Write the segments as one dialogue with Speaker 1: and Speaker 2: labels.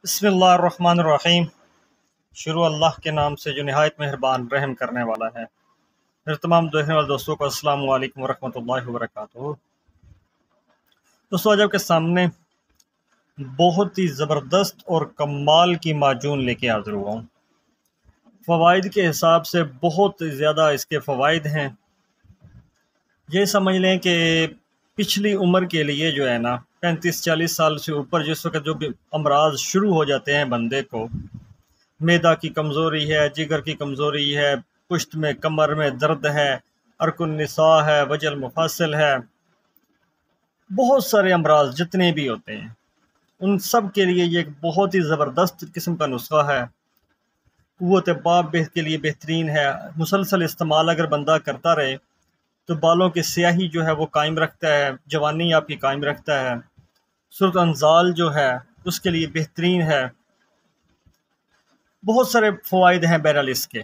Speaker 1: بسم اللہ الرحمن الرحیم۔ شروع اللہ کے نام سے جو نہایت مہربان رحم کرنے والا ہے۔ میرے تمام دیکھنے والے دوستوں کو السلام علیکم ورحمۃ اللہ وبرکاتہ۔ دوستوں، آج آپ کے سامنے بہت ہی زبردست اور کمال کی معجون لے کے حاضر ہوا ہوں۔ فوائد کے حساب سے بہت زیادہ اس کے فوائد ہیں۔ یہ سمجھ لیں کہ پچھلی عمر کے لیے جو ہے نا 35-40 سال سے اوپر جس وقت جو بھی امراض شروع ہو جاتے ہیں بندے کو، معدہ کی کمزوری ہے، جگر کی کمزوری ہے، پشت میں کمر میں درد ہے، عرق النساء ہے، وجع المفاصل ہے، بہت سارے امراض جتنے بھی ہوتے ہیں ان سب کے لیے یہ ایک بہت ہی زبردست قسم کا نسخہ ہے۔ قوت باب کے لیے بہترین ہے۔ مسلسل استعمال اگر بندہ کرتا رہے تو بالوں کی سیاہی جو ہے وہ قائم رکھتا ہے، جوانی آپ کی قائم رکھتا ہے۔ صورت انزال جو ہے اس کے لیے بہترین ہے۔ بہت سارے فوائد ہیں بہرحال اس کے۔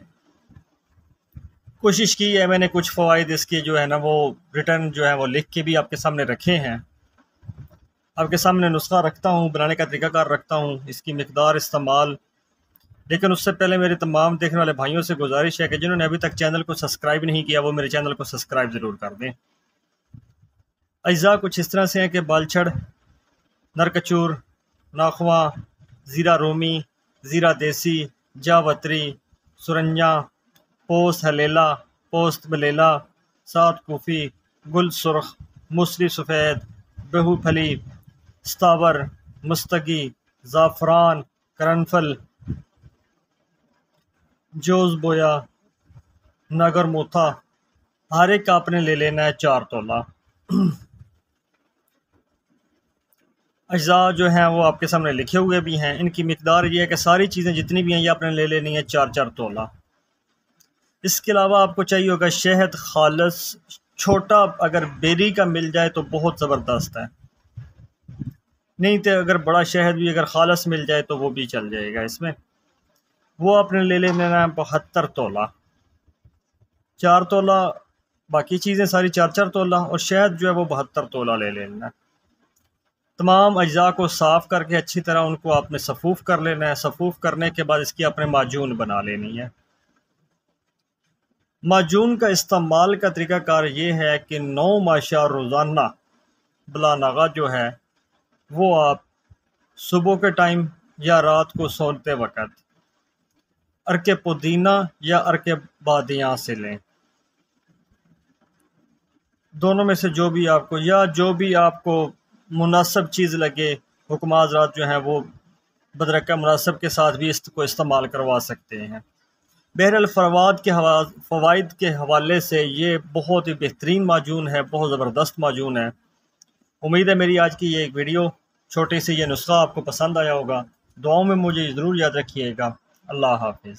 Speaker 1: کوشش کی ہے میں نے کچھ فوائد اس کے جو ہے نا وہ ریٹرن جو ہے وہ لکھ کے بھی آپ کے سامنے رکھے ہیں۔ آپ کے سامنے نسخہ رکھتا ہوں، بنانے کا طریقہ کار رکھتا ہوں، اس کی مقدار، استعمال۔ لیکن اس سے پہلے میرے تمام دیکھنے والے بھائیوں سے گزارش ہے کہ جنہوں نے ابھی تک چینل کو سبسکرائب نہیں کیا وہ میرے چینل کو سبسکرائب ضرور کر دیں۔ اجزاء کچھ اس طرح سے ہیں کہ بالچھڑ، نرکچور، ناخواں، زیرہ رومی، زیرہ دیسی، جاوتری، سرنجاں، پوست ہلیلا، پوست بلیلا، سات کوفی، گل سرخ، موسلی سفید، بہو پھلی، ستاور، مستگی، زعفران، کرنفل، جوز بویا، ناگر موتھا، ہر ایک کا آپ نے لے لینا ہے 4 تولہ۔ اجزاء جو ہیں وہ آپ کے سامنے لکھے ہوئے بھی ہیں۔ ان کی مقدار یہ ہے کہ ساری چیزیں جتنی بھی ہیں یہ آپ نے لے لینی ہے 4 تولہ۔ اس کے علاوہ آپ کو چاہیے ہوگا شہد خالص، چھوٹا اگر بیری کا مل جائے تو بہت زبردست ہے، نہیں تو اگر بڑا شہد بھی اگر خالص مل جائے تو وہ بھی چل جائے گا اس میں۔ وہ آپ نے لے لینا ہے 72 تولہ، 4 تولہ باقی چیزیں ساری 4 تولہ، اور شہد جو ہے وہ 72 تولہ لے لینا ہے۔ تمام اجزاء کو صاف کر کے اچھی طرح ان کو آپ نے صفوف کر لینا ہے۔ صفوف کرنے کے بعد اس کی آپ نے معجون بنا لینی ہے۔ معجون کا استعمال کا طریقہ کار یہ ہے کہ 9 ماشا روزانہ بلا ناغہ جو ہے وہ آپ صبح کے ٹائم یا رات کو سوتے وقت عرق پودینہ یا عرق بادیاں سے لیں، دونوں میں سے جو بھی آپ کو یا جو بھی آپ کو مناسب چیز لگے۔ حکم حضرات جو ہیں وہ بدرقہ مناسب کے ساتھ بھی اس کو استعمال کروا سکتے ہیں۔ بہرحال فوائد کے حوالے سے یہ بہت ہی بہترین معجون ہے، بہت زبردست معجون ہے۔ امید ہے میری آج کی یہ ایک ویڈیو چھوٹی سی یہ نسخہ آپ کو پسند آیا ہوگا۔ دعاؤں میں مجھے ضرور یاد رکھیے گا۔ اللہ حافظ۔